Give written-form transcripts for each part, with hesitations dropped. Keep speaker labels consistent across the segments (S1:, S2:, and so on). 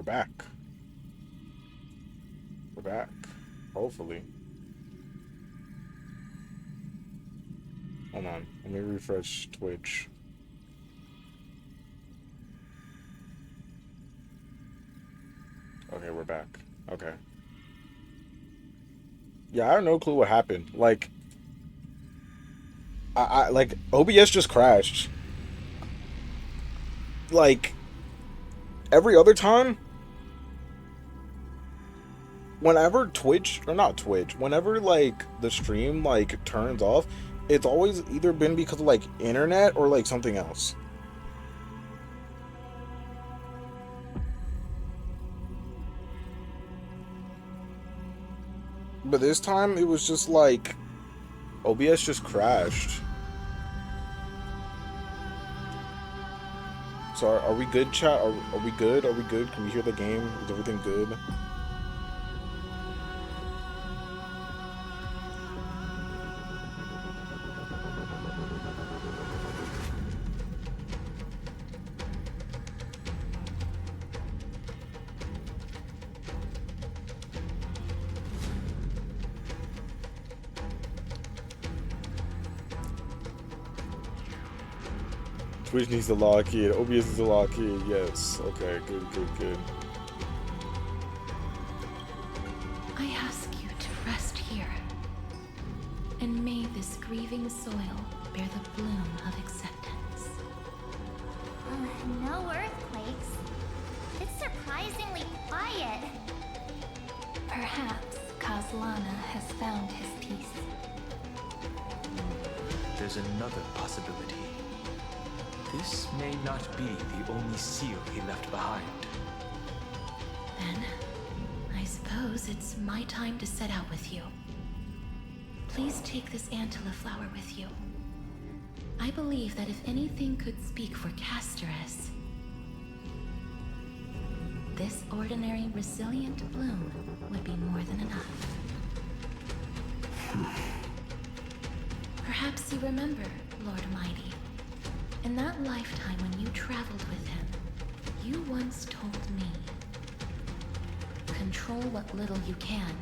S1: We're back. We're back. Hopefully. Hold on. Let me refresh Twitch. Okay, we're back. Okay. Yeah, I have no clue what happened. Like, like OBS just crashed. Like, every other time, whenever Twitch, or not Twitch, whenever like the stream like turns off, it's always either been because of like internet or like something else. But this time it was just like OBS just crashed. So are we good, chat? Are we good? Are we good? Can we hear the game? Is everything good? Twitch needs to lock in. OBS needs to lock in. Yes. Okay. Good. Good. Good.
S2: I ask you to rest here, and may this grieving soil bear the bloom of acceptance.
S3: No earthquakes. It's surprisingly quiet.
S2: Perhaps Kazlana has found his peace.
S4: There's another possibility. This may not be the only seal he left behind.
S2: Then, I suppose it's my time to set out with you. Please take this Antilla flower with you. I believe that if anything could speak for Casterus, this ordinary resilient bloom would be more than enough. Perhaps you remember, Lord Mighty. In that lifetime when you traveled with him, you once told me, control what little you can,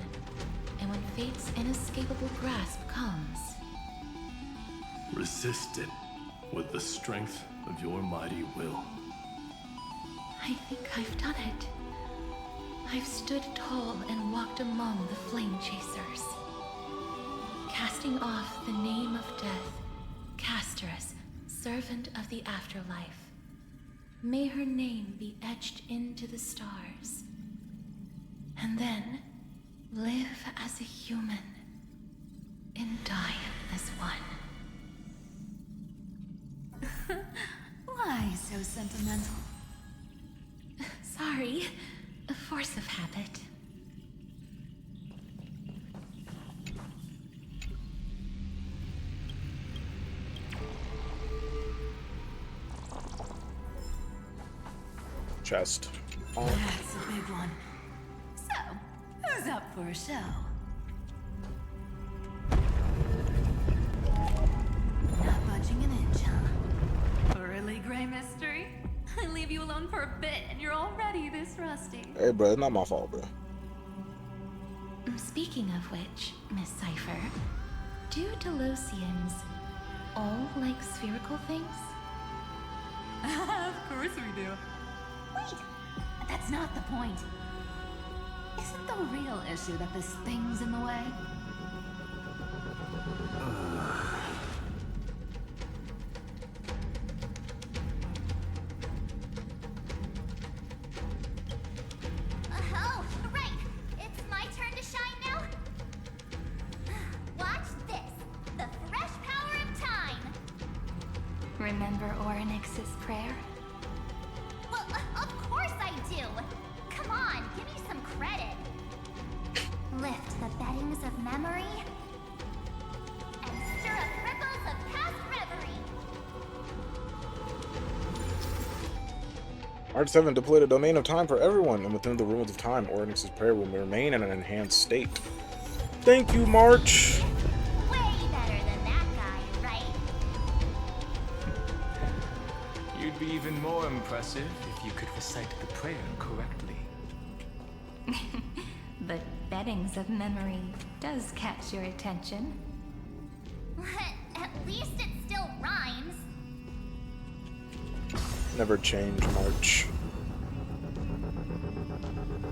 S2: and when fate's inescapable grasp comes,
S5: resist it with the strength of your mighty will.
S2: I think I've done it. I've stood tall and walked among the flame chasers, casting off the name of death, Casterus, servant of the afterlife. May her name be etched into the stars. And then live as a human and die as one.
S3: Why so sentimental?
S2: Sorry, a force of habit.
S1: Chest. Oh.
S3: That's a big one. So, who's up for a show? Not budging an inch, huh? Really, Gray Mystery? I leave you alone for a bit and you're already this rusty.
S1: Hey, bro, it's not my fault, bro.
S2: Speaking of which, Miss Cypher, do Delosians all like spherical things?
S3: Of course we do. Wait, that's not the point. Isn't the real issue that this thing's in the way?
S6: Oh, right! It's my turn to shine now? Watch this! The fresh power of time!
S2: Remember Orynyx's prayer?
S6: Well, of course I do! Come on, give me some credit. Lift the beddings of memory and stir up ripples of past reverie.
S1: Art 7 deployed a domain of time for everyone, and within the ruins of time, Orynyx's prayer will remain in an enhanced state. Thank you, March!
S6: Way better than that guy, right?
S4: You'd be even more impressive if you could recite the prayer correctly.
S2: beddings of memory does catch your attention.
S6: At least it still rhymes.
S1: Never change, March.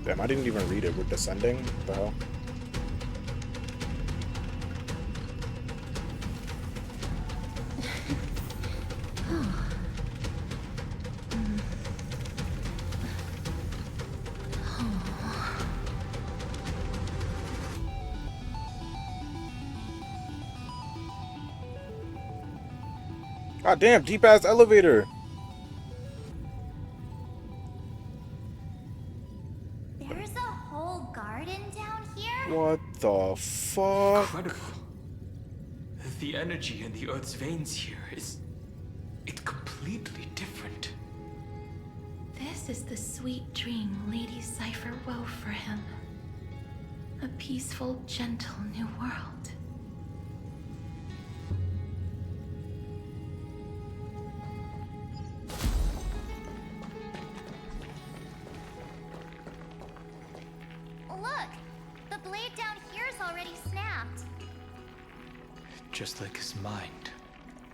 S1: Damn, I didn't even read it. We're descending? What the hell? God damn, deep ass elevator.
S6: There's a whole garden down here?
S1: What the fuck?
S4: Incredible. The energy in the Earth's veins here it's completely different.
S2: This is the sweet dream Lady Cypher wove for him. A peaceful, gentle new world.
S6: Look! The blade down here's already snapped.
S4: Just like his mind,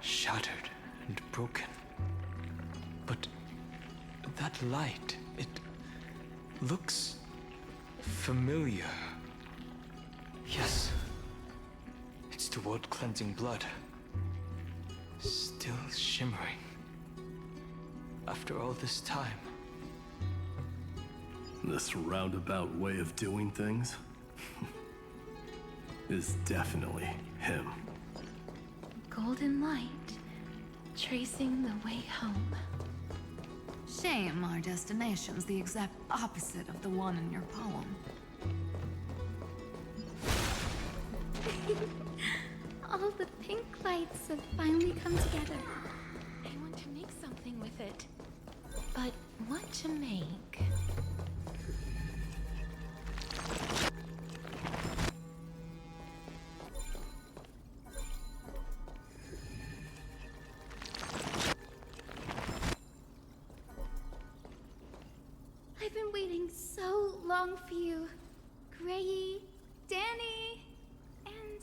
S4: shattered and broken. But that light, it looks familiar. Yes, it's the world-cleansing blood. Still shimmering. After all this time.
S5: This roundabout way of doing things is definitely him.
S2: Golden light, tracing the way home.
S3: Shame our destination's the exact opposite of the one in your poem.
S2: All the pink lights have finally come together. I want to make something with it. But what to make? I've been waiting so long for you, Grayy, Danny, and...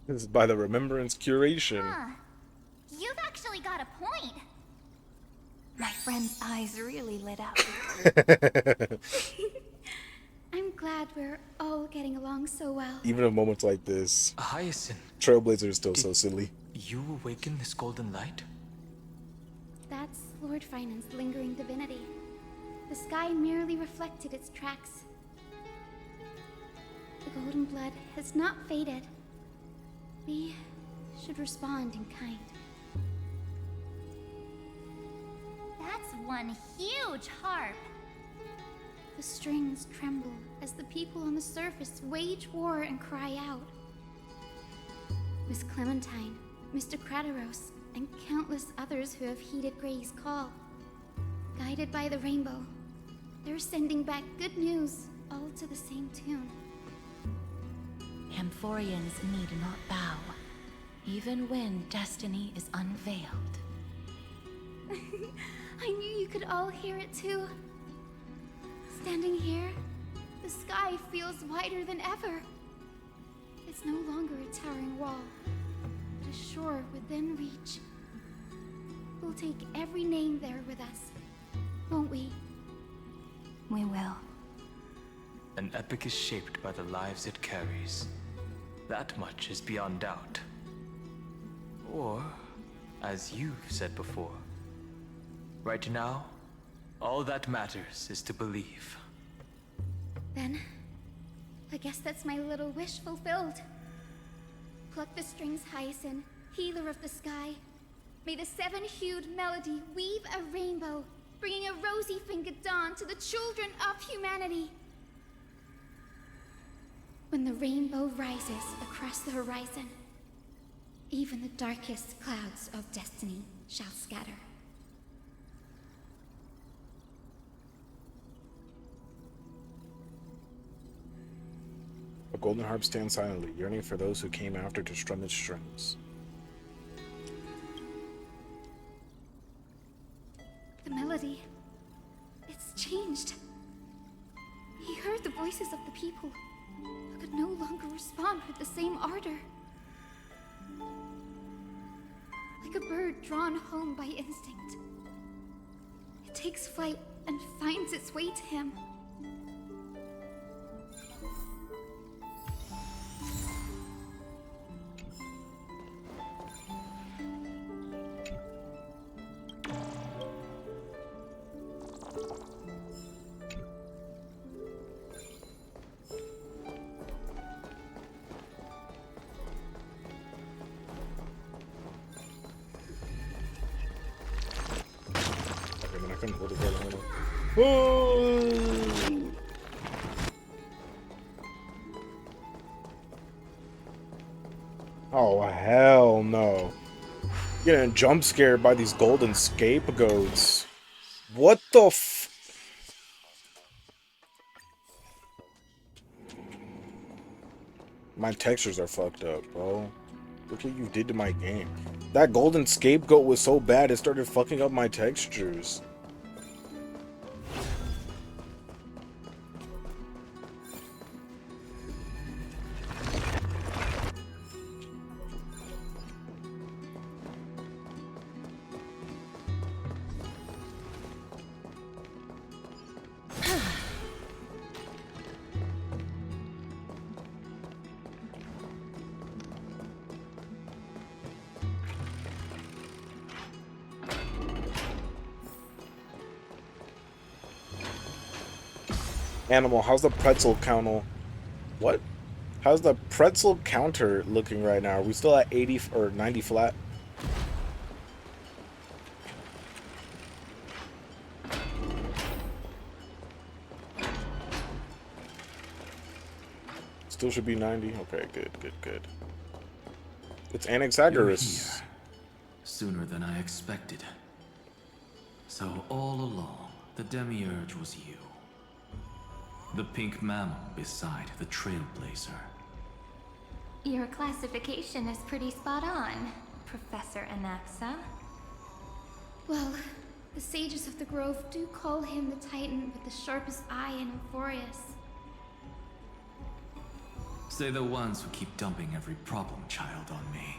S1: This is by the Remembrance Curation.
S6: Huh. You've actually got a point.
S2: My friend's eyes really lit up. I'm glad we're all getting along so well.
S1: Even in moments like this,
S4: Hyacinth,
S1: Trailblazer is still so silly.
S4: you awaken this golden light?
S7: That's Lord Finance's lingering divinity. The sky merely reflected its tracks. The golden blood has not faded. We should respond in kind.
S6: That's one huge harp.
S7: The strings tremble as the people on the surface wage war and cry out. Miss Clementine, Mr. Krateros, and countless others who have heeded Gray's call. Guided by the rainbow, they're sending back good news, all to the same tune.
S2: Amphorians need not bow, even when destiny is unveiled.
S7: I knew you could all hear it too. Standing here, the sky feels wider than ever. It's no longer a towering wall, but a shore within reach. We'll take every name there with us, won't we?
S2: We will.
S4: An epic is shaped by the lives it carries. That much is beyond doubt. Or, as you've said before, right now, all that matters is to believe.
S7: Then, I guess that's my little wish fulfilled. Pluck the strings, Hyacinth, healer of the sky. May the seven-hued melody weave a rainbow, bringing a rosy-fingered dawn to the children of humanity. When the rainbow rises across the horizon, even the darkest clouds of destiny shall scatter.
S1: A golden harp stands silently, yearning for those who came after to strum its strings.
S7: The melody, it's changed. He heard the voices of the people, but could no longer respond with the same ardor. Like a bird drawn home by instinct, it takes flight and finds its way to him.
S1: Oh, hell no. Getting jump scared by these golden scapegoats. What the f... My textures are fucked up, bro. Look what you did to my game. That golden scapegoat was so bad it started fucking up my textures. Animal, how's the pretzel counter? What? How's the pretzel counter looking right now? Are we still at 80 or 90 flat? Still should be 90. Okay, good, good, good. It's Anaxagoras.
S8: Sooner than I expected. So all along, the demiurge was you. The pink mammal beside the trailblazer.
S2: Your classification is pretty spot on, Professor Anaxa.
S7: Well, the sages of the grove do call him the Titan with the sharpest eye in Euphorius.
S8: Say the ones who keep dumping every problem child on me.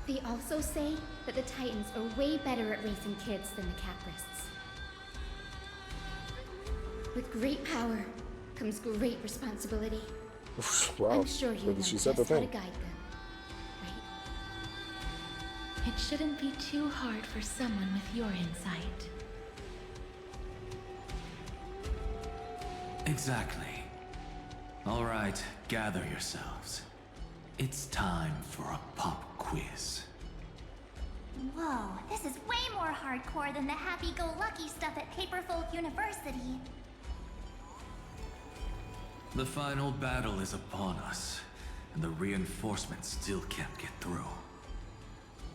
S7: They also say that the Titans are way better at raising kids than the Caprists. With great power comes great responsibility.
S1: Wow.
S7: I'm sure you know
S1: She
S7: just
S1: said the
S7: how to
S1: thing.
S7: guide them, right?
S2: It shouldn't be too hard for someone with your insight.
S8: Exactly. All right, gather yourselves. It's time for a pop quiz.
S6: Whoa, this is way more hardcore than the happy-go-lucky stuff at Paperfolk University.
S8: The final battle is upon us, and the reinforcements still can't get through.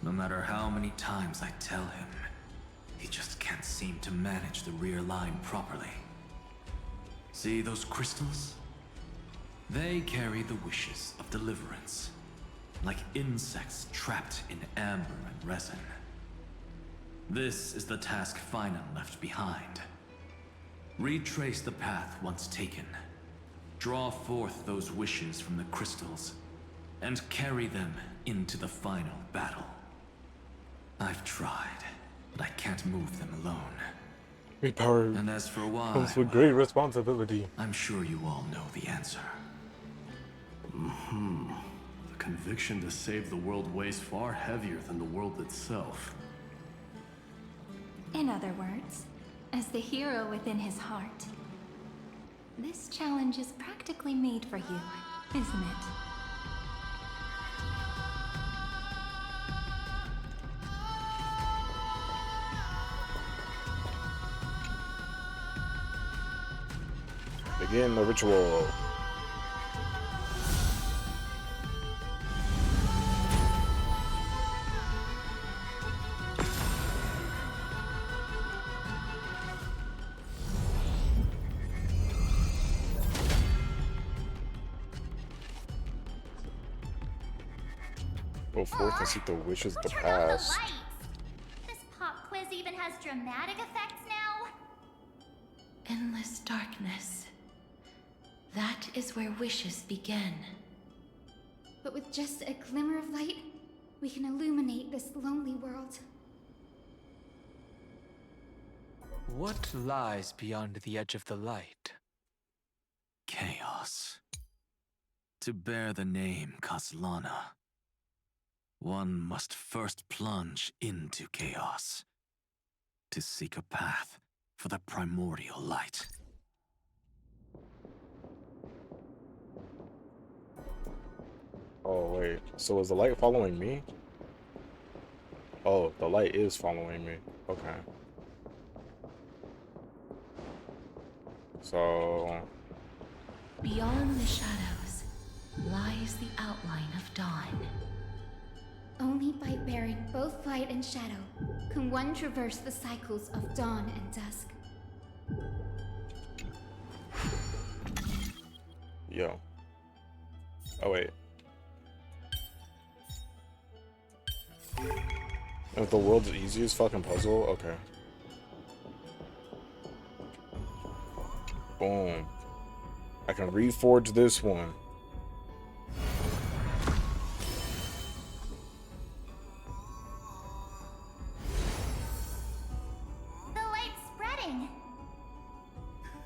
S8: No matter how many times I tell him, he just can't seem to manage the rear line properly. See those crystals? They carry the wishes of deliverance, like insects trapped in amber and resin. This is the task Finan left behind. Retrace the path once taken. Draw forth those wishes from the crystals, and carry them into the final battle. I've tried, but I can't move them alone.
S1: Great power
S8: And as for why,
S1: comes with great responsibility.
S8: I'm sure you all know the answer.
S5: The conviction to save the world weighs far heavier than the world itself.
S2: In other words, as the hero within his heart, this challenge is practically made for you, isn't it?
S1: Begin the ritual. Go forth and seek the wishes of
S6: Who
S1: the
S6: turned on the
S1: past.
S6: lights? This pop quiz even has dramatic effects now?
S2: endless darkness. That is where wishes begin.
S7: But with just a glimmer of light, we can illuminate this lonely world.
S4: What lies beyond the edge of the light?
S8: Chaos. To bear the name Kaslana, one must first plunge into chaos to seek a path for the primordial light.
S1: Oh wait, so is the light following me? Oh, the light is following me. Okay. So...
S2: Beyond the shadows lies the outline of dawn.
S7: Only by bearing both light and shadow can one traverse the cycles of dawn and dusk.
S1: Yo. Oh wait. If the world's easiest fucking puzzle? Okay. Boom. I can reforge this one.
S6: The light's spreading.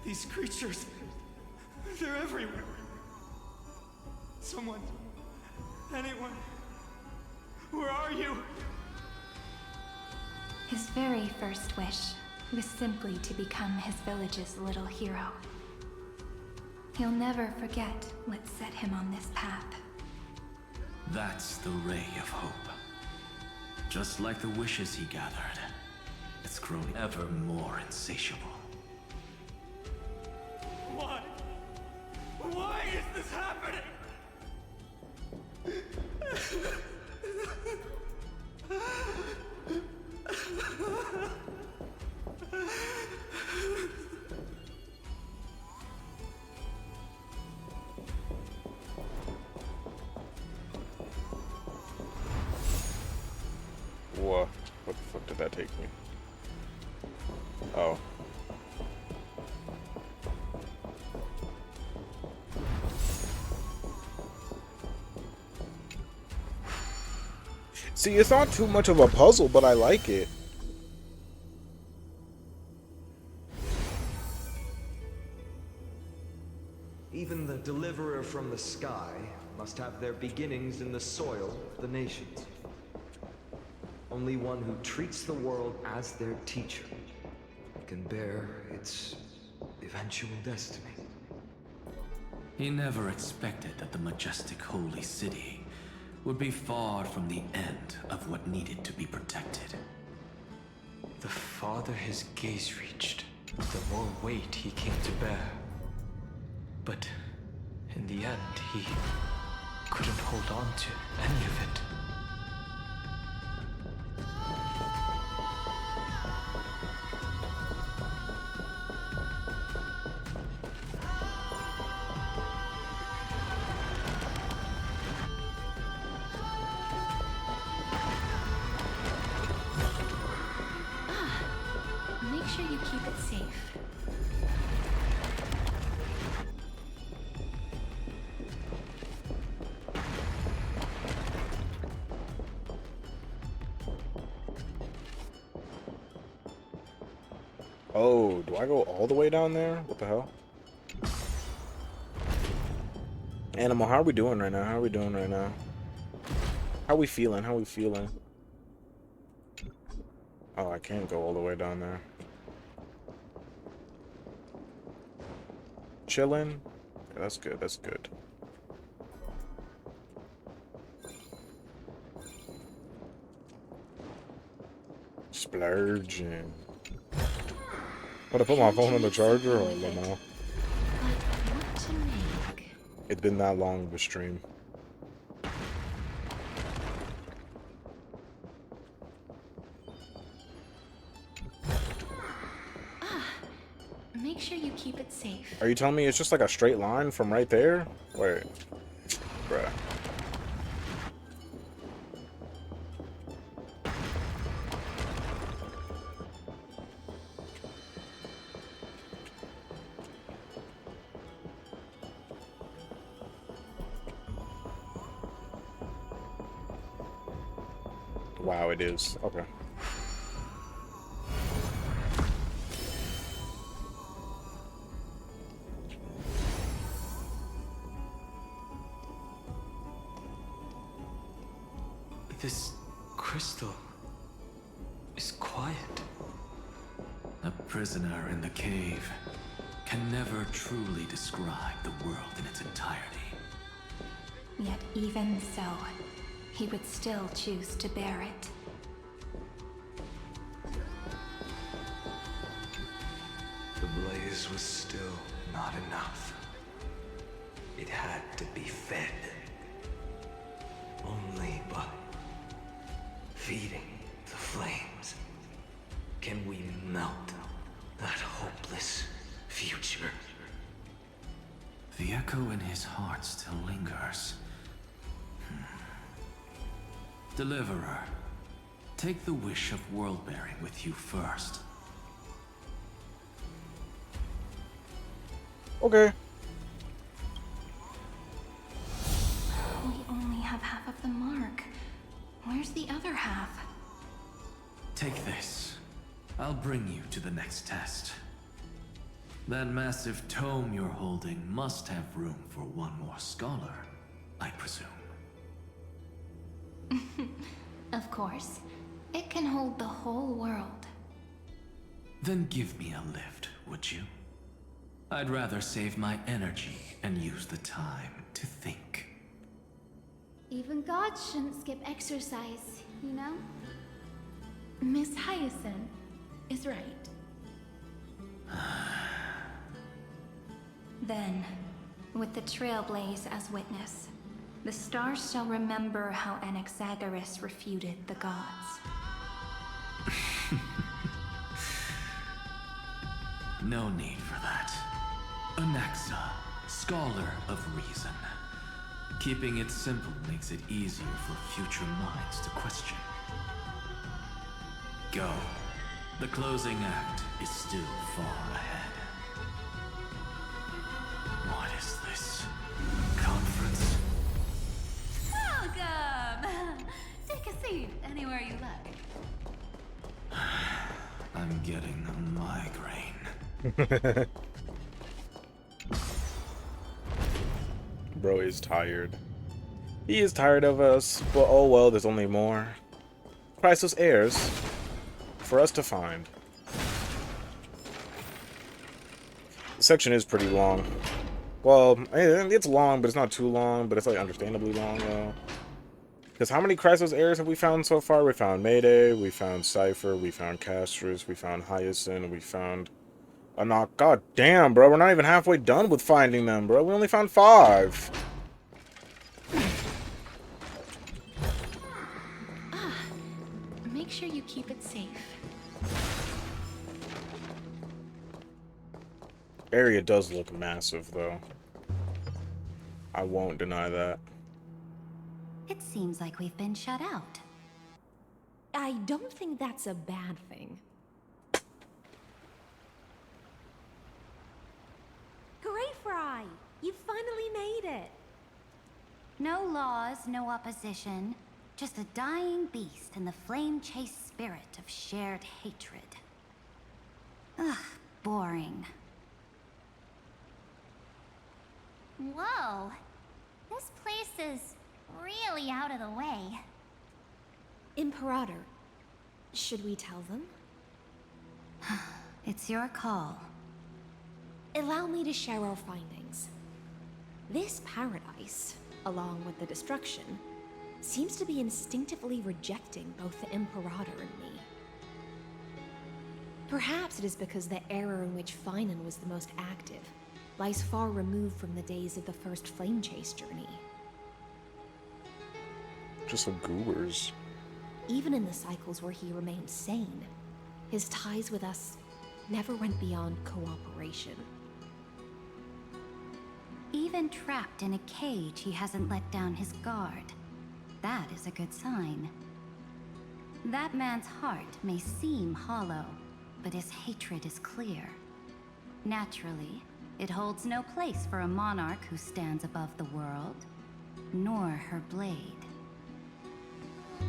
S9: These creatures, they're everywhere. Someone, anyone, where are you?
S2: His very first wish was simply to become his village's little hero. He'll never forget what set him on this path.
S8: That's the ray of hope. Just like the wishes he gathered, it's grown ever more insatiable.
S9: Why? Why is this happening?
S1: What the fuck did that take me? Oh. See, it's not too much of a puzzle, but I like it.
S10: Even the deliverer from the sky must have their beginnings in the soil of the nations. Only one who treats the world as their teacher can bear its eventual destiny.
S8: He never expected that the majestic holy city would be far from the end of what needed to be protected.
S4: The farther his gaze reached, the more weight he came to bear. But in the end, he couldn't hold on to any of it.
S2: Make sure you keep it safe.
S1: Oh, do I go all the way down there? What the hell? Animal, how are we doing right now? How are we doing right now? How we feeling? How we feeling? Oh, I can't go all the way down there. Chilling? Yeah, that's good, that's good. Splurging. But I put my phone on the charger? Hold on now.
S2: But what to make?
S1: It's been that long of a stream.
S2: Make sure you keep it safe.
S1: Are you telling me it's just like a straight line from right there? Wait. Bruh. Wow, it is. Okay.
S4: This crystal is quiet.
S8: A prisoner in the cave can never truly describe the world in its entirety.
S2: Yet even so, he would still choose to bear it.
S11: The blaze was still not enough. It had to be fed. Only by feeding the flames can we melt that hopeless future.
S8: The echo in his heart still lingers. Deliverer, take the wish of world-bearing with you first.
S1: Okay.
S2: We only have half of the mark. Where's the other half?
S8: Take this. I'll bring you to the next test. That massive tome you're holding must have room for one more scholar, I presume.
S2: Of course. It can hold the whole world.
S8: Then give me a lift, would you? I'd rather save my energy and use the time to think.
S7: Even gods shouldn't skip exercise, you know?
S2: Miss Hyacinth is right. Then, with the Trailblaze as witness, the stars shall remember how Anaxagoras refuted the gods.
S8: No need for that. Anaxa, scholar of reason. Keeping it simple makes it easier for future minds to question. Go. The closing act is still far ahead. What is this? Conference?
S3: Welcome! Take a seat anywhere you like.
S8: I'm getting a migraine.
S1: Bro is tired. He is tired of us, but oh well, there's only more. Chrysos heirs for us to find. The section is pretty long. Well, it's long, but it's not too long, but it's like understandably long though. Because how many Chrysos heirs have we found so far? We found Mayday, we found Cypher, we found Castrus, we found Hyacinth, we found Anak. God damn, bro, we're not even halfway done with finding them, bro. We only found 5.
S2: Make sure you keep it safe.
S1: Area does look massive, though. I won't deny that.
S6: It seems like we've been shut out.
S12: I don't think that's a bad thing. Great, Fry! You finally made it!
S6: No laws, no opposition. Just a dying beast and the flame-chased spirit of shared hatred. Ugh, boring. Whoa! This place is really out of the way.
S12: Imperator, should we tell them?
S6: It's your call.
S12: Allow me to share our findings. This paradise, along with the destruction, seems to be instinctively rejecting both the Imperator and me. Perhaps it is because the era in which Finan was the most active lies far removed from the days of the first Flame Chase journey.
S1: Just some goobers.
S12: Even in the cycles where he remained sane, his ties with us never went beyond cooperation.
S6: Even trapped in a cage, he hasn't let down his guard. That is a good sign. That man's heart may seem hollow, but his hatred is clear. Naturally, it holds no place for a monarch who stands above the world, nor her blade.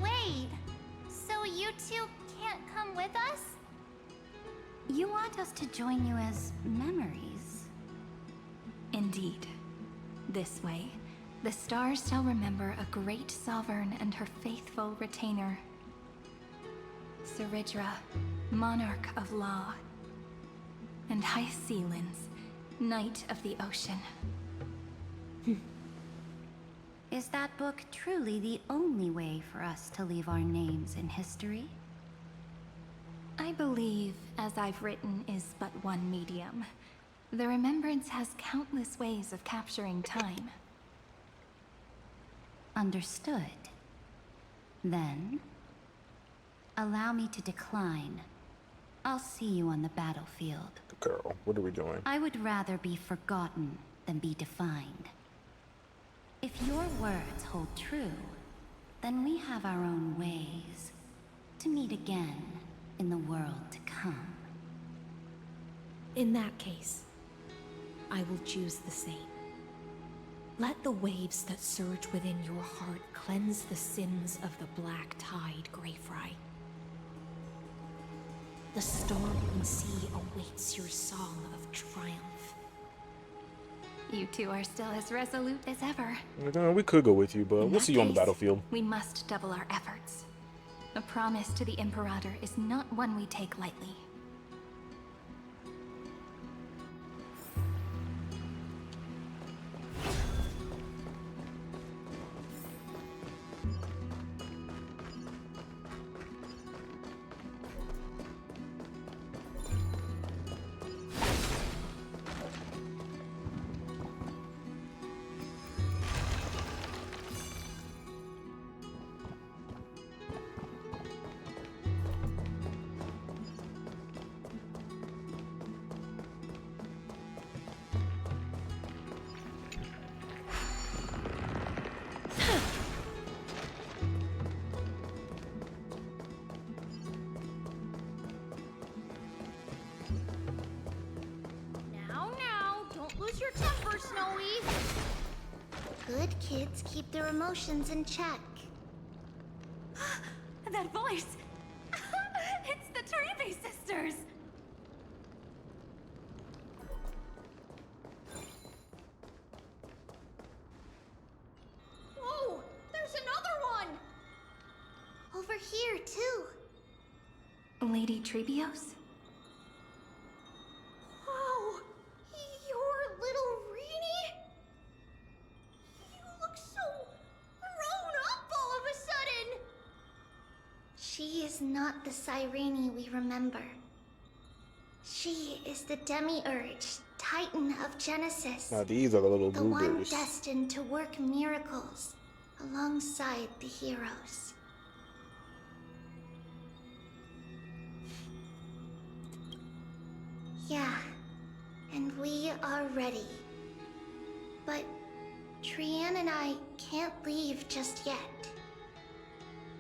S3: Wait,
S6: you two can't come with us? You want us to join you as memories?
S2: Indeed. This way, the stars shall remember a great sovereign and her faithful retainer. Seridra, monarch of law. And High Sealins, knight of the ocean.
S6: Is that book truly the only way for us to leave our names in history?
S2: I believe, as I've written, is but one medium. The remembrance has countless ways of capturing time.
S6: Understood. Then, allow me to decline. I'll see you on the battlefield.
S1: Girl, what are we doing?
S6: I would rather be forgotten than be defined. If your words hold true, then we have our own ways to meet again in the world to come.
S12: In that case, I will choose the same. Let the waves that surge within your heart cleanse the sins of the black tide, Greyfry. The storm sea awaits your song of triumph.
S2: You two are still as resolute as ever.
S1: We could go with you, but
S2: In
S1: we'll
S2: that
S1: see you on the
S2: case,
S1: battlefield.
S2: We must double our efforts. A promise to the Imperator is not one we take lightly.
S7: Now, don't lose your temper, Snowy.
S6: Good kids keep their emotions in check.
S3: That voice! It's the Trevi sisters!
S7: Whoa! There's another one!
S6: Over here, too.
S2: Lady Trebios?
S7: Wow! You're little Reenie? You look so grown up all of a sudden!
S6: She is not the Cyrene we remember. She is the Demiurge, Titan of Genesis.
S1: Now these are the little
S6: The one
S1: goobers.
S6: destined to work miracles alongside the heroes. Yeah, and we are ready. But Trian and I can't leave just yet.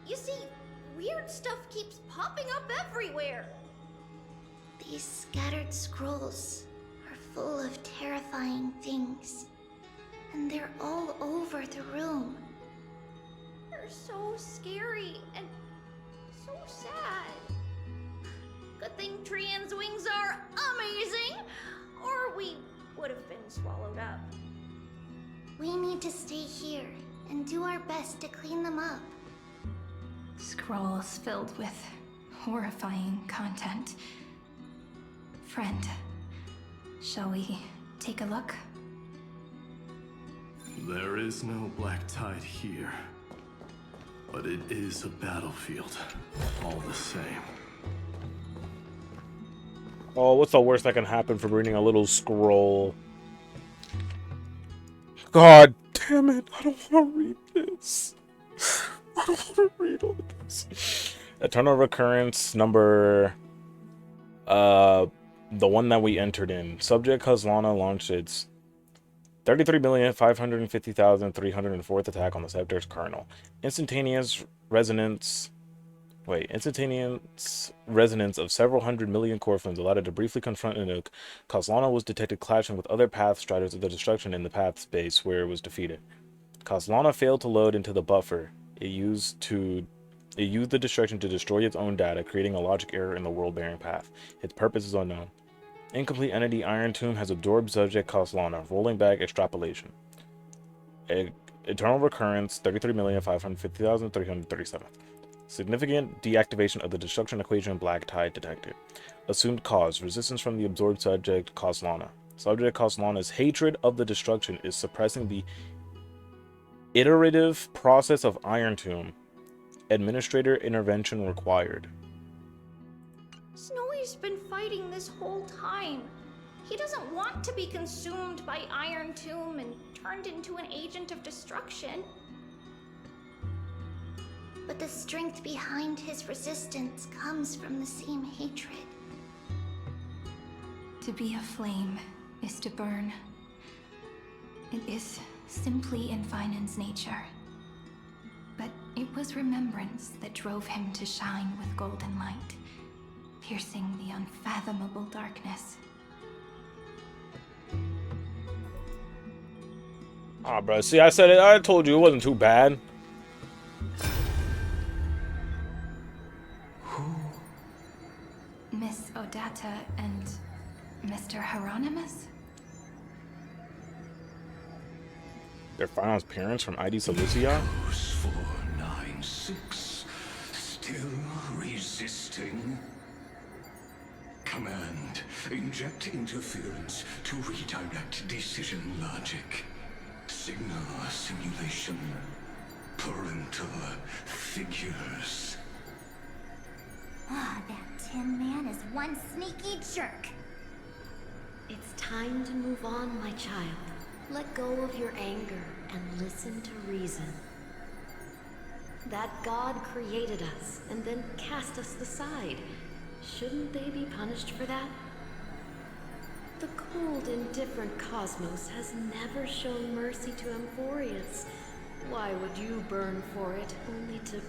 S7: You see, weird stuff keeps popping up everywhere.
S6: These scattered scrolls are full of terrifying things. And they're all over the room.
S7: They're so scary and so sad. Good thing Trian's wings are amazing, or we would have been swallowed up.
S6: We need to stay here and do our best to clean them up.
S2: Scrolls filled with horrifying content. Friend, shall we take a look?
S5: There is no black tide here. But it is a battlefield, all the same.
S1: Oh, what's the worst that can happen from reading a little scroll? God damn it, I don't want to read this. I don't want to read all this. Eternal Recurrence number... the one that we entered in. Subject Kazlana launched its 33,550,304th attack on the Scepter's kernel. Instantaneous resonance of several hundred million core flames allowed it to briefly confront Inuk. Kazlana was detected clashing with other Path Striders of the Destruction in the Path space where it was defeated. Kazlana failed to load into the buffer it used It used the destruction to destroy its own data, creating a logic error in the world-bearing path. Its purpose is unknown. Incomplete entity Iron Tomb has absorbed subject Coslana. Rolling back extrapolation. Eternal recurrence 33,550,337. Significant deactivation of the destruction equation black tide detected. Assumed cause resistance from the absorbed subject Coslana. Subject Coslana's hatred of the destruction is suppressing the iterative process of Iron Tomb. Administrator intervention required.
S7: Snowy's been fighting this whole time. He doesn't want to be consumed by Iron Tomb and turned into an agent of destruction.
S6: But the strength behind his resistance comes from the same hatred.
S2: To be a flame is to burn. It is simply in Vinan's nature. But it was remembrance that drove him to shine with golden light, piercing the unfathomable darkness.
S1: Ah, bro. See, I said it. I told you it wasn't too bad.
S2: Miss Odata and Mr. Hieronymus?
S1: Their final appearance from ID Solucia?
S13: 496. Still resisting. Command. Inject interference to redirect decision logic. Signal simulation. Parental figures.
S6: Ah, that Tin Man is one sneaky jerk.
S12: It's time to move on, my child. Let go of your anger and listen to reason. That God created us and then cast us aside. Shouldn't they be punished for that? The cold, indifferent cosmos has never shown mercy to Amphorius. Why would you burn for it, only to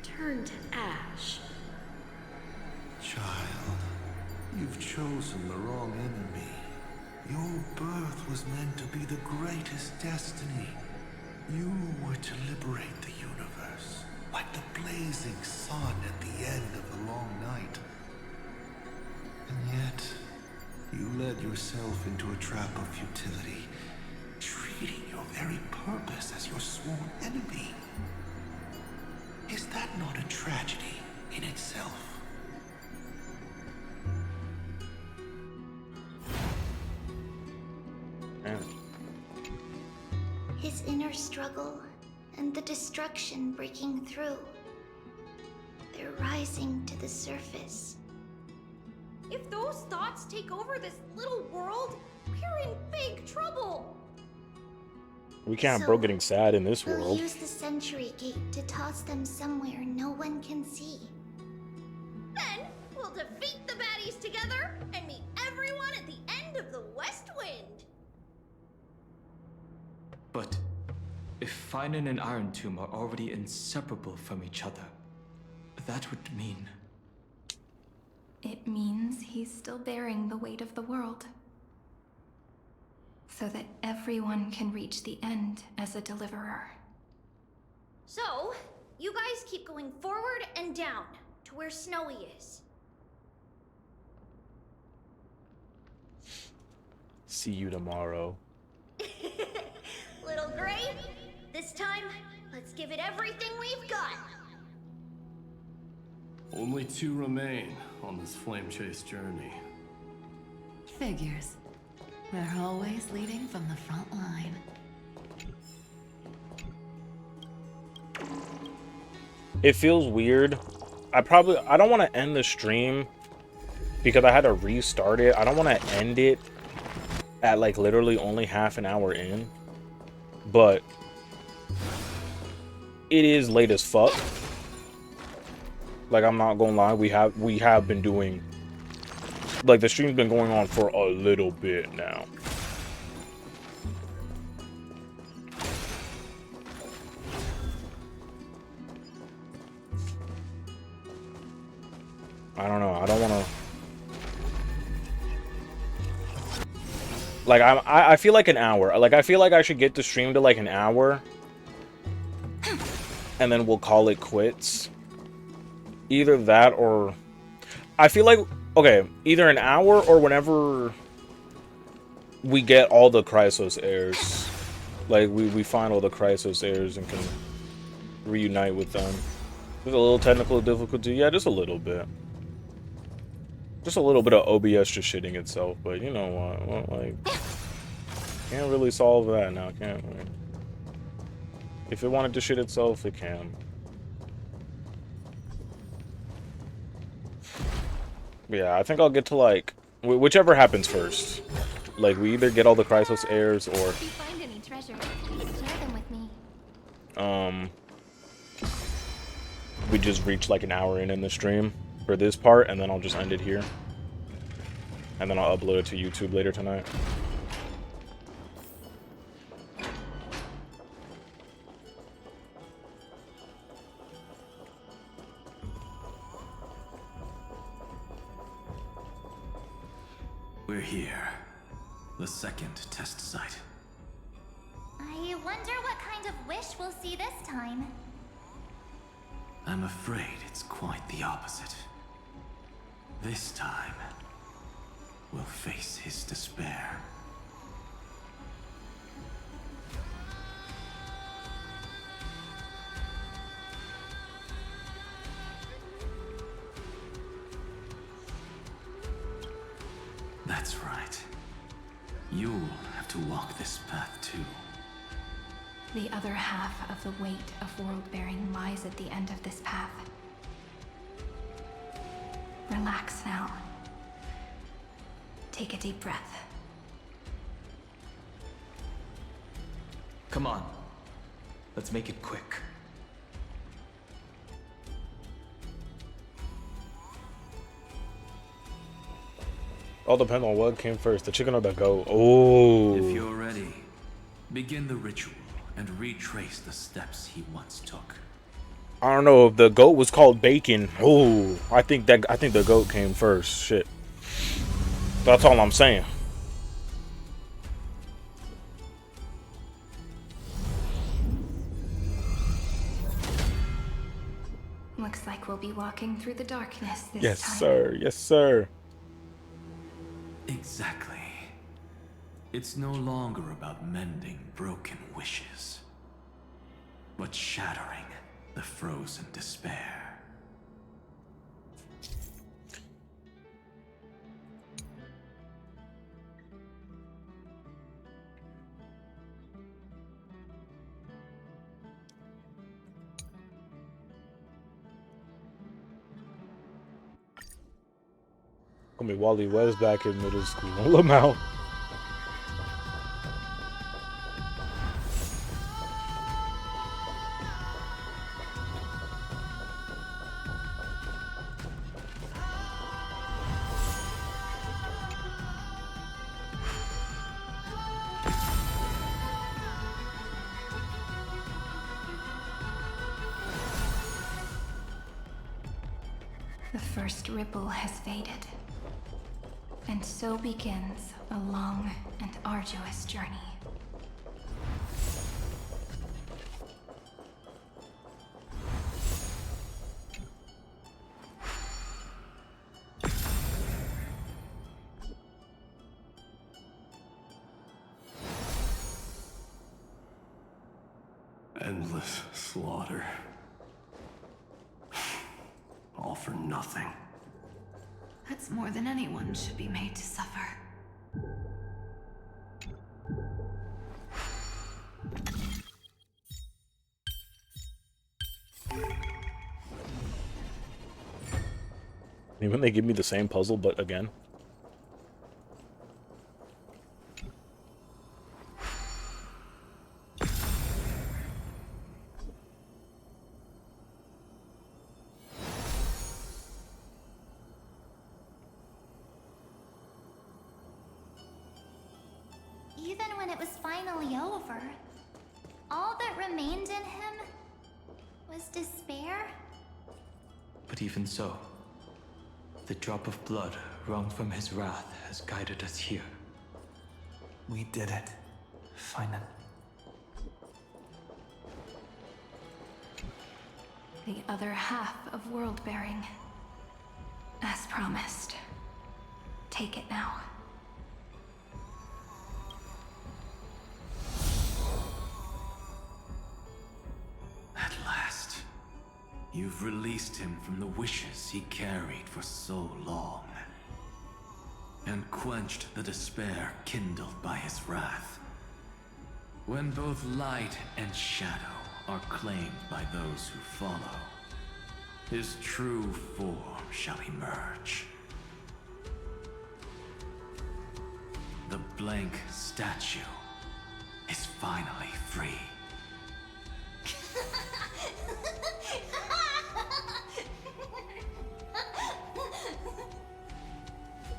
S12: turn to ash?
S11: Child, you've chosen the wrong enemy. Your birth was meant to be the greatest destiny. You were to liberate the universe, like the blazing sun at the end of the long night. And yet, you led yourself into a trap of futility, treating your very purpose as your sworn enemy. Is that not a tragedy in itself?
S6: His inner struggle and the destruction breaking through. They're rising to the surface.
S7: If those thoughts take over this little world, we're in big trouble.
S1: We can't bro getting sad in this
S6: We'll
S1: world.
S6: use the Century Gate to toss them somewhere no one can see.
S7: Then we'll defeat the baddies together and meet everyone at the end of the West Wind.
S4: But if Finan and Iron Tomb are already inseparable from each other, that would mean...
S2: It means he's still bearing the weight of the world. So that everyone can reach the end as a deliverer.
S7: So, you guys keep going forward and down to where Snowy is.
S1: See you tomorrow.
S7: Little Gray, this time, let's give it everything we've got.
S5: Only 2 remain on this flame chase journey.
S3: Figures. They're always leading from the front line.
S1: It feels weird. I don't want to end the stream because I had to restart it. I don't want to end it at like literally only half an hour in. But it is late as fuck. Like, I'm not gonna lie, we have been doing, like, the stream's been going on for a little bit now. I don't know. I don't want to. Like, I feel like an hour. Like, I feel like I should get the stream to like an hour, and then we'll call it quits. Either that or... I feel like, okay, either an hour or whenever we get all the chrysos heirs. Like, we find all the chrysos heirs and can reunite with them. There's a little technical difficulty. Yeah, just a little bit. Just a little bit of OBS just shitting itself, but you know what? Well, like, can't really solve that now, can we? If it wanted to shit itself, it can. Yeah, I think I'll get to, like, whichever happens first. Like, we either get all the chrysos heirs, or...
S6: If you find any treasure, please share them with me.
S1: We just reach, like, an hour in the stream for this part, and then I'll just end it here. And then I'll upload it to YouTube later tonight.
S8: We're here. The second test site.
S6: I wonder what kind of wish we'll see this time.
S8: I'm afraid it's quite the opposite. This time, we'll face his despair. That's right. You'll have to walk this path too.
S2: The other half of the weight of world-bearing lies at the end of this path. Relax now. Take a deep breath.
S4: Come on. Let's make it quick.
S1: All depends on what came first, the chicken or the goat. Oh.
S8: If you're ready, begin the ritual and retrace the steps he once took.
S1: I don't know if the goat was called bacon. Oh, I think the goat came first. Shit. That's all I'm saying.
S2: Looks like we'll be walking through the darkness this
S1: Yes,
S2: time.
S1: sir. Yes, sir.
S8: Exactly. It's no longer about mending broken wishes, but shattering the frozen despair.
S1: I mean, Wally was back in middle school. Lamau.
S2: The first ripple has faded. And so begins a long and arduous journey.
S5: Endless slaughter. All for nothing.
S3: That's more than anyone should be made to suffer.
S1: Even they give me the same puzzle, but again.
S6: Even when it was finally over, all that remained in him was despair.
S4: But even so, the drop of blood wrung from his wrath has guided us here. We did it. Finally.
S2: the other half of world-bearing. As promised. Take it now.
S8: At last, you've released him from the wishes he carried for so long, and quenched the despair kindled by his wrath. When both light and shadow are claimed by those who follow, his true form shall emerge. The blank statue is finally free.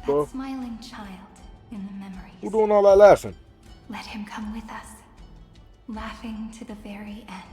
S2: That smiling child in the memories.
S1: Who doing all that laughing?
S2: Let him come with us, laughing to the very end.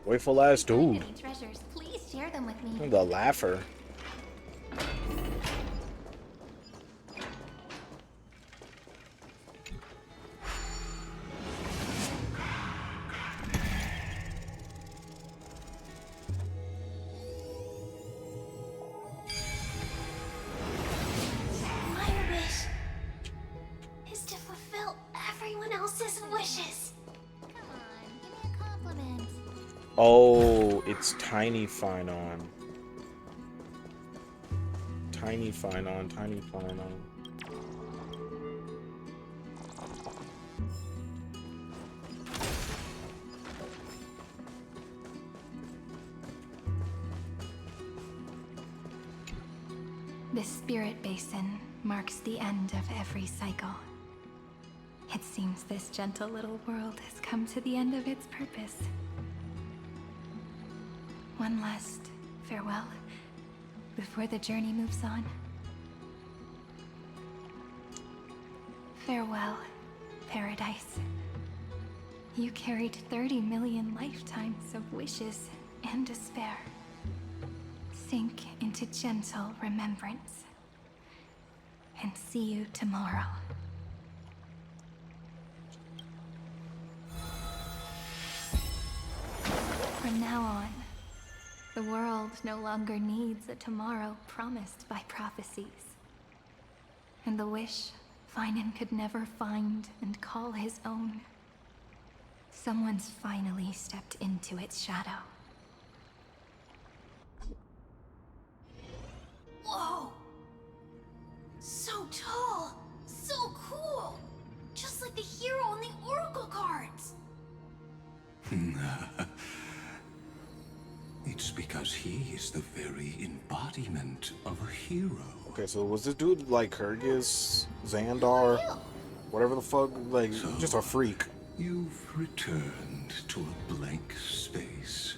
S1: Wayful ass dude.
S6: Any treasures, please share them with me.
S1: The laugher.
S6: My wish is to fulfill everyone else's wishes. Come on, give me a compliment.
S1: Oh, it's Tiny Finon. Tiny Finon, Tiny Finon.
S2: This spirit basin marks the end of every cycle. It seems this gentle little world has come to the end of its purpose. One last farewell before the journey moves on. Farewell, paradise. You carried 30 million lifetimes of wishes and despair. Sink into gentle remembrance. And see you tomorrow. From now on, the world no longer needs a tomorrow promised by prophecies. And the wish Finan could never find and call his own. Someone's finally stepped into its shadow.
S3: Whoa! So tall! So cool! Just like the hero on the Oracle cards!
S13: It's because he is the very embodiment of a hero.
S1: Okay, so was this dude like Kyrgyz, Xandar, whatever the fuck, like just a freak?
S13: You've returned to a blank space.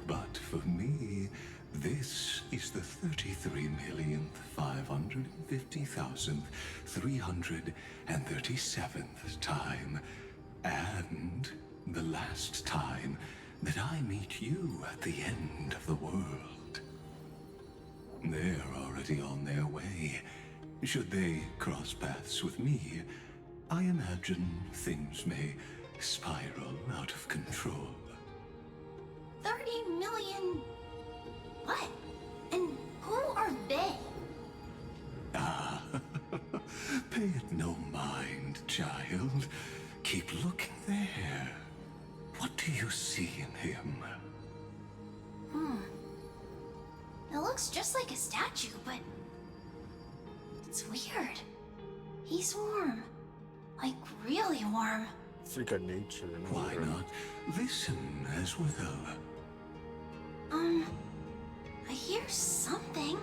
S13: But for me, this is the 33,550,337th time, and the last time that I meet you at the end of the world. They're already on their way. Should they cross paths with me, I imagine things may spiral out of control.
S3: 30 million... what? And who are they?
S13: Ah, pay it no mind, child. Keep looking there. What do you see in him?
S3: It looks just like a statue, but... it's weird. He's warm. Like, really warm.
S1: Freak of nature.
S13: Why not listen as well?
S3: I hear something.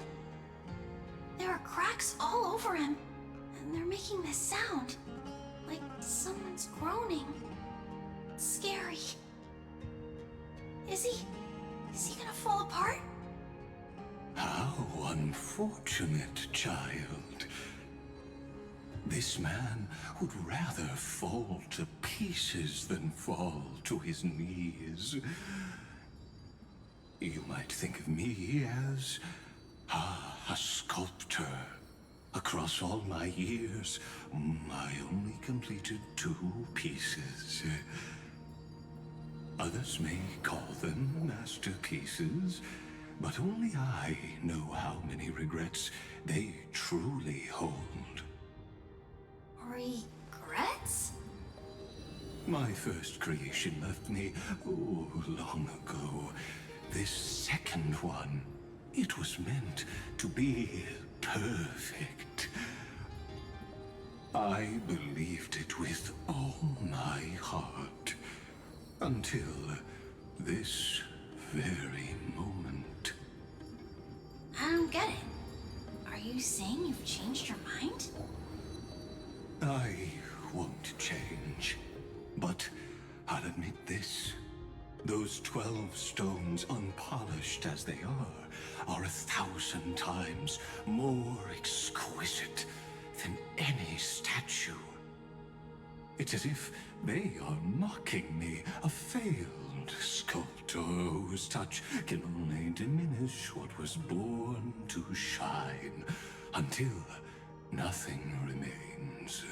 S3: over him, and they're making this sound. Like someone's groaning. It's scary. Is he gonna fall apart?
S13: How unfortunate, child. This man would rather fall to pieces than fall to his knees. You might think of me as a sculptor. Across all my years, I only completed 2 pieces. Others may call them masterpieces, but only I know how many regrets they truly hold.
S3: Regrets?
S13: My first creation left me, long ago. This second one, it was meant to be perfect. I believed it with all my heart. Until this very moment.
S3: I don't get it. Are you saying you've changed your mind?
S13: I won't change. But I'll admit this. Those 12 stones, unpolished as they are 1,000 times more exquisite than any statue. It's as if they are mocking me, a failed sculptor whose touch can only diminish what was born to shine, until nothing remains.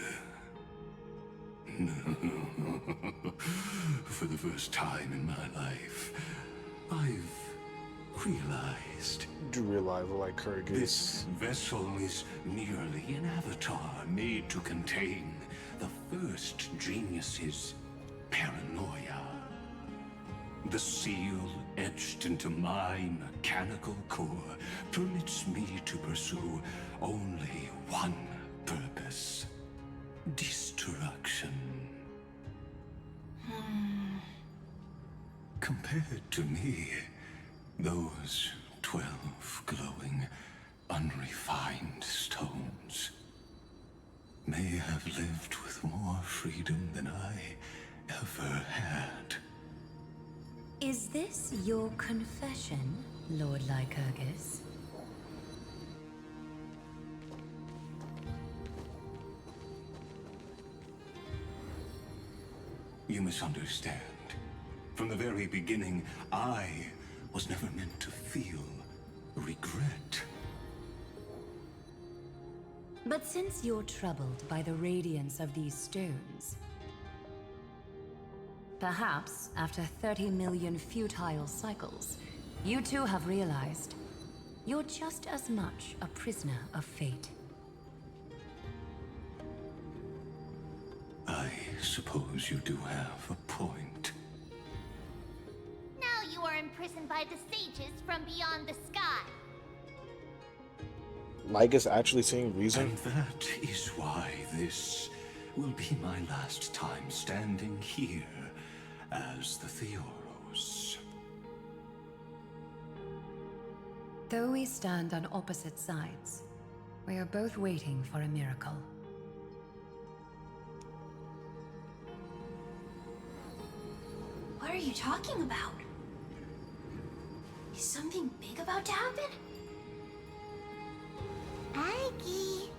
S13: For the first time in my life, I've realized.
S1: Did you realize, like, Kyrgyz?
S13: This vessel is merely an avatar made to contain the first genius's paranoia. The seal etched into my mechanical core permits me to pursue only one purpose: destruction. Compared to me, those 12 glowing, unrefined stones may have lived with more freedom than I ever had.
S14: Is this your confession, Lord Lycurgus?
S13: You misunderstand. From the very beginning, I was never meant to feel regret.
S14: But since you're troubled by the radiance of these stones, perhaps after 30 million futile cycles, you too have realized you're just as much a prisoner of fate.
S13: I suppose you do have a point.
S6: Now you are imprisoned by the sages from beyond the sky.
S1: Lycus actually seeing reason?
S13: And that is why this will be my last time standing here as the Theoros.
S14: Though we stand on opposite sides, we are both waiting for a miracle.
S3: What are you talking about? Is something big about to happen?
S6: Aggie.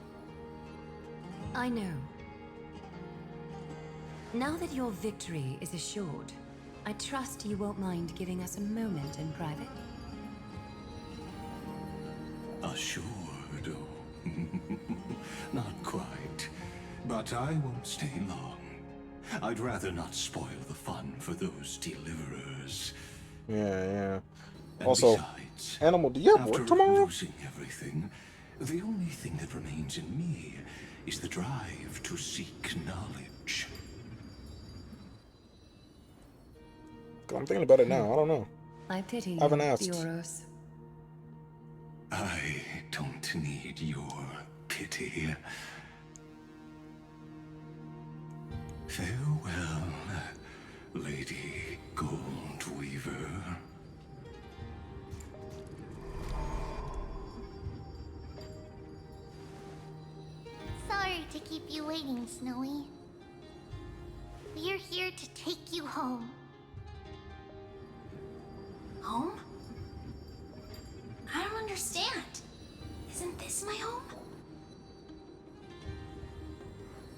S14: I know. Now that your victory is assured, I trust you won't mind giving us a moment in private.
S13: Assured? Oh. Not quite. But I won't stay long. I'd rather not spoil the fun for those deliverers.
S1: Yeah.
S13: And
S1: Also,
S13: besides,
S1: Animal, do you have
S13: after
S1: work tomorrow?
S13: losing everything, the only thing that remains in me is the drive to seek knowledge.
S1: I'm thinking about it now. I don't know.
S14: I pity you,
S1: I haven't asked.
S14: Theoros.
S13: I don't need your pity. Farewell, Lady Goldweaver.
S6: keep you waiting, Snowy. We're here to take you home.
S3: Home? I don't understand. Isn't this my home?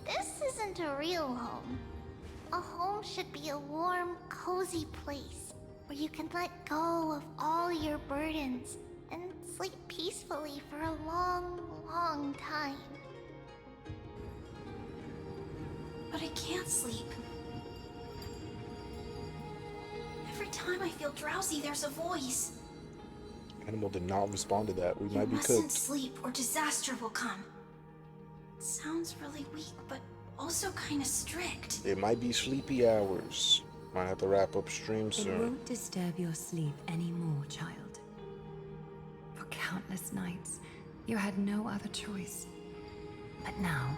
S6: This isn't a real home. A home should be a warm, cozy place where you can let go of all your burdens and sleep peacefully for a long, long time.
S3: But I can't sleep. Every time I feel drowsy, there's a voice.
S1: Animal did not respond to that. We
S3: You
S1: might be
S3: mustn't
S1: cooked.
S3: sleep or disaster will come. It sounds really weak, but also kind of strict.
S1: It might be sleepy hours. Might have to wrap up stream
S14: It
S1: soon.
S14: won't disturb your sleep anymore, child. For countless nights, you had no other choice. But now,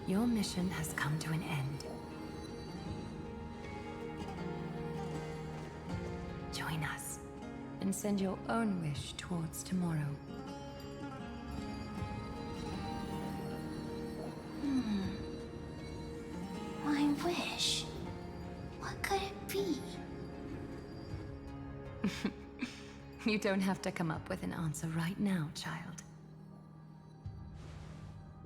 S14: your mission has come to an end. Join us, and send your own wish towards tomorrow.
S3: My wish. What could it be?
S14: You don't have to come up with an answer right now, child.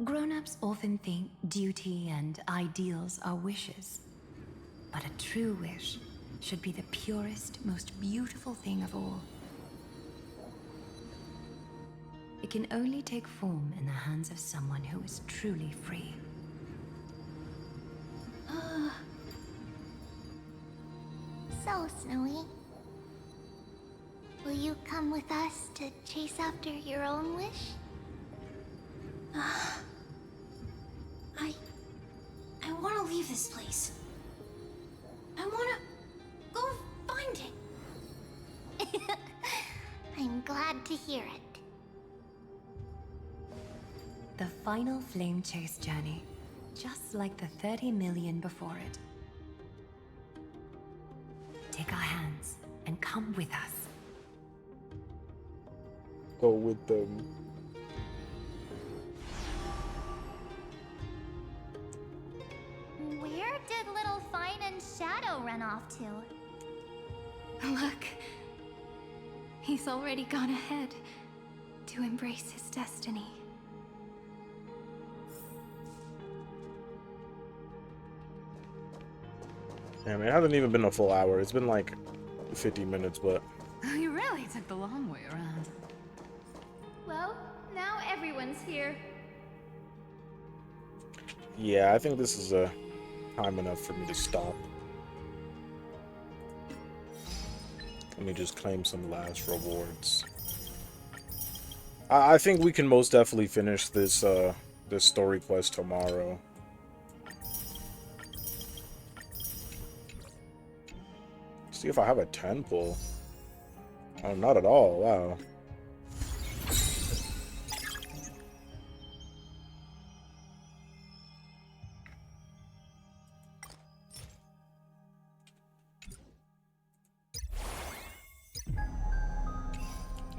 S14: Grown-ups often think duty and ideals are wishes. But a true wish should be the purest, most beautiful thing of all. It can only take form in the hands of someone who is truly free.
S6: So, Snowy, will you come with us to chase after your own wish?
S3: I want to leave this place. I want to go find it.
S6: I'm glad to hear it.
S14: The final flame chase journey, just like the 30 million before it. Take our hands and come with us.
S1: Go with them.
S6: Where did little Fine and Shadow run off to?
S7: Look. He's already gone ahead to embrace his destiny.
S1: Damn, it hasn't even been a full hour. It's been like 50 minutes, but
S15: You really took the long way around.
S7: Well, now everyone's here.
S1: yeah, I think this is time enough for me to stop. Let me just claim some last rewards. I think we can most definitely finish this this story quest tomorrow. See if I have a 10 pull. Oh, not at all. Wow.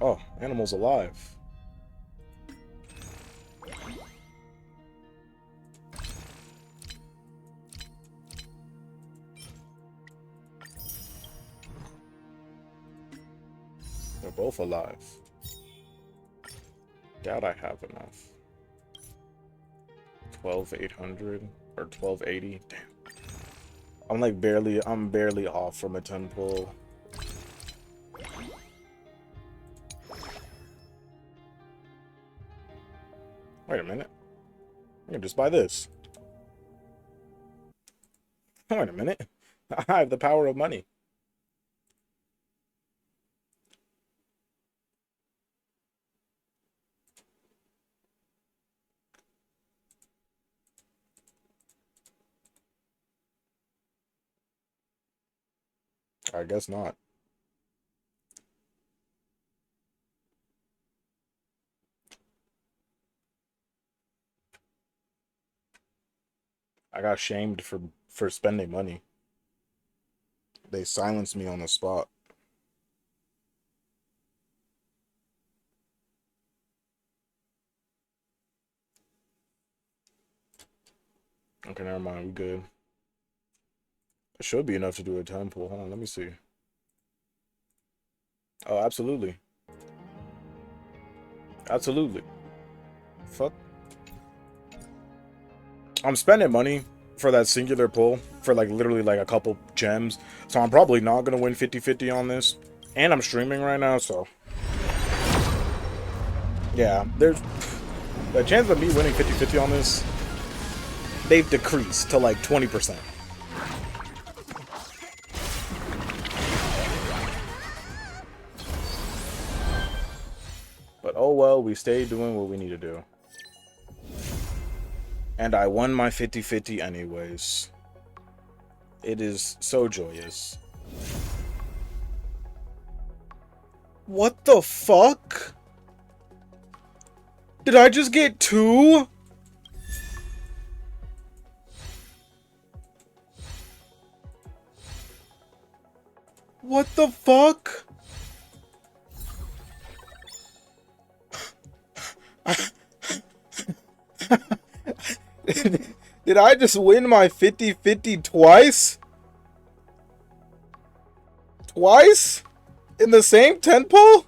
S1: Oh, animal's alive. They're both alive. Doubt I have enough. 12,800 or 1280. Damn. I'm barely off from a 10 pull. Wait a minute. I can just buy this. Wait a minute. I have the power of money. I guess not. I got shamed for spending money. They silenced me on the spot. Okay, never mind. We good. It should be enough to do a temple. Hold on, let me see. Oh, absolutely. Absolutely. Fuck. I'm spending money for that singular pull for like literally like a couple gems. So I'm probably not going to win 50-50 on this. And I'm streaming right now, so. Yeah, there's the chance of me winning 50-50 on this, they've decreased to like 20%. But oh well, we stayed doing what we need to do. And I won my 50-50 anyways. It is so joyous. What the fuck? Did I just get 2? What the fuck? Did I just win my 50-50 twice? Twice? In the same 10 pull?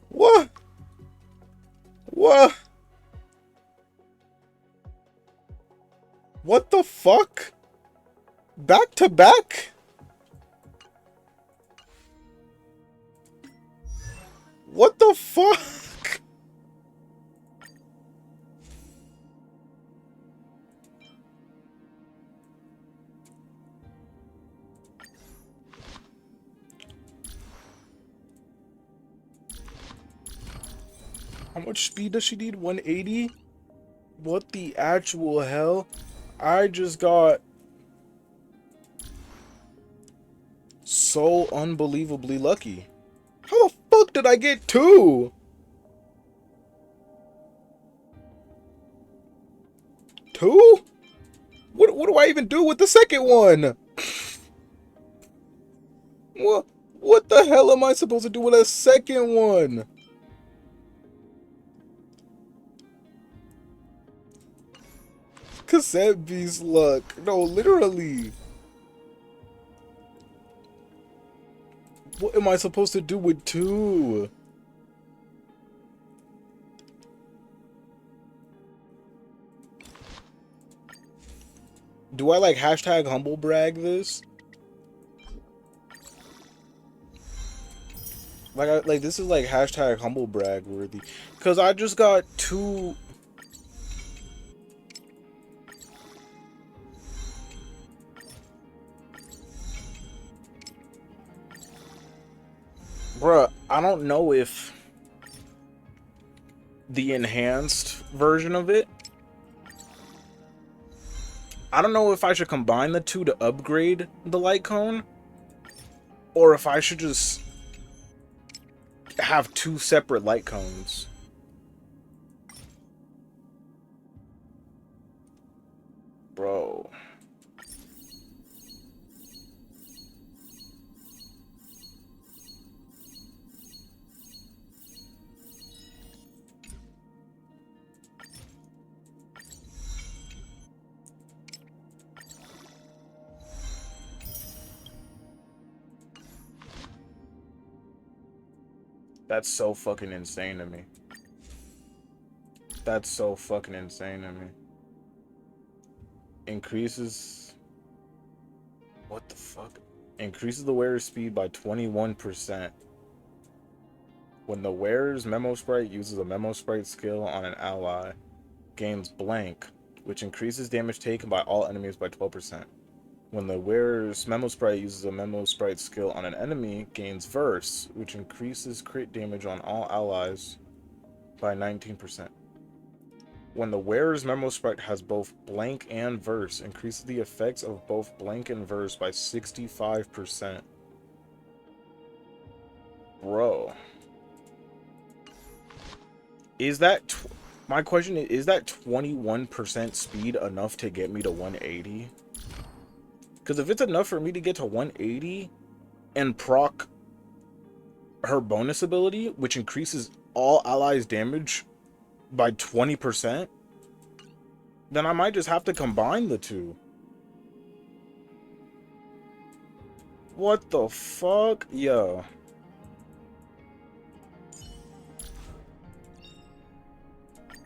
S1: What? What? What the fuck? Back to back? What the fuck? How much speed does she need? 180? What the actual hell? I just got so unbelievably lucky. How the fuck did I get 2? 2? What do I even do with the second one? What the hell am I supposed to do with a second one? Cassette beast luck. No, literally. What am I supposed to do with 2? Do I like hashtag humble brag this? Like this is like hashtag humble brag worthy. Cause I just got 2. Bruh, I don't know if the enhanced version of it, I don't know if I should combine the 2 to upgrade the light cone, or if I should just have 2 separate light cones. Bro. That's so fucking insane to me. That's so fucking insane to me. Increases... What the fuck? Increases the wearer's speed by 21%. When the wearer's memo sprite uses a memo sprite skill on an ally, gains blank, which increases damage taken by all enemies by 12%. When the wearer's memo sprite uses a memo sprite skill on an enemy, gains verse, which increases crit damage on all allies by 19%. When the wearer's memo sprite has both blank and verse, increases the effects of both blank and verse by 65%. Bro. Is that... My question is that 21% speed enough to get me to 180? Because if it's enough for me to get to 180 and proc her bonus ability, which increases all allies' damage by 20%, then I might just have to combine the two. What the fuck? Yo.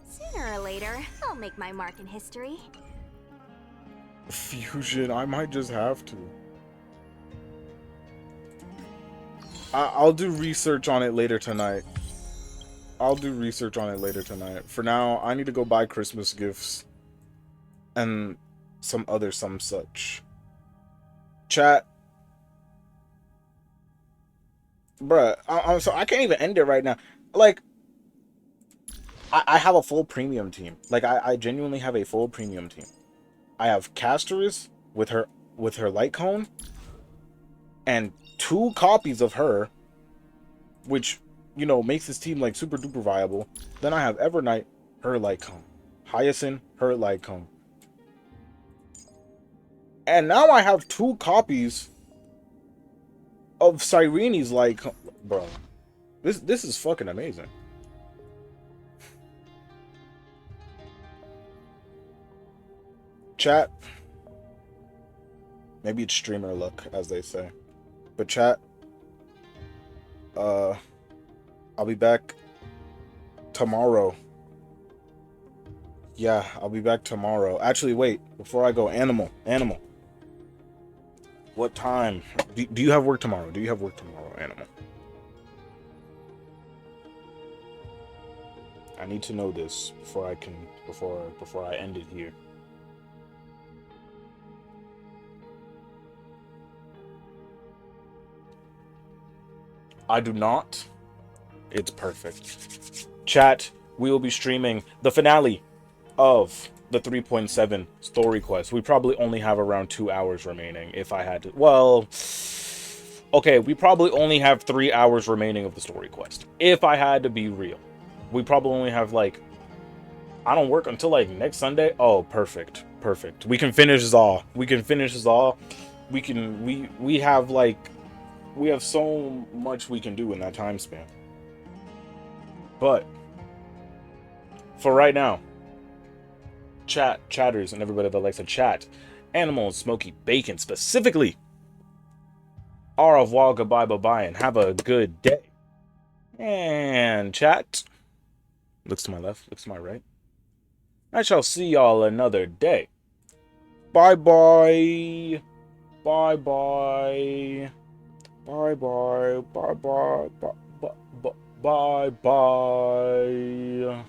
S16: Sooner or later, I'll make my mark in history.
S1: Fusion, I might just have to. I'll do research on it later tonight. For now, I need to go buy Christmas gifts. And some such. Chat. Bruh, so I can't even end it right now. Like, I have a full premium team. Like, I genuinely have a full premium team. I have Casterus with her light cone. And 2 copies of her. Which, you know, makes this team, like, super duper viable. Then I have Evernight, her light cone. Hyacinth, her light cone. And now I have 2 copies of Cyrene's light cone. Bro. This is fucking amazing. Chat. Maybe it's streamer luck, as they say. But chat. I'll be back tomorrow. Yeah, I'll be back tomorrow. Actually, wait. Before I go, Animal. What time? Do you have work tomorrow? Animal? I need to know this before I end it here. I do not. It's perfect. Chat, we will be streaming the finale of the 3.7 story quest. We probably only have around 2 hours remaining if I had to. Well, okay, we probably only have 3 hours remaining of the story quest. If I had to be real. We probably only have, like, I don't work until, like, next Sunday. Oh, perfect. We can finish Zaw. We have, like, we have so much we can do in that time span. But for right now, chatters, and everybody that likes to chat, Animal and Smoky Bacon specifically, au revoir, goodbye, bye-bye, and have a good day. And chat, looks to my left, looks to my right. I shall see y'all another day. Bye-bye. Bye-bye. Bye-bye. Bye-bye. Bye-bye. Bye-bye.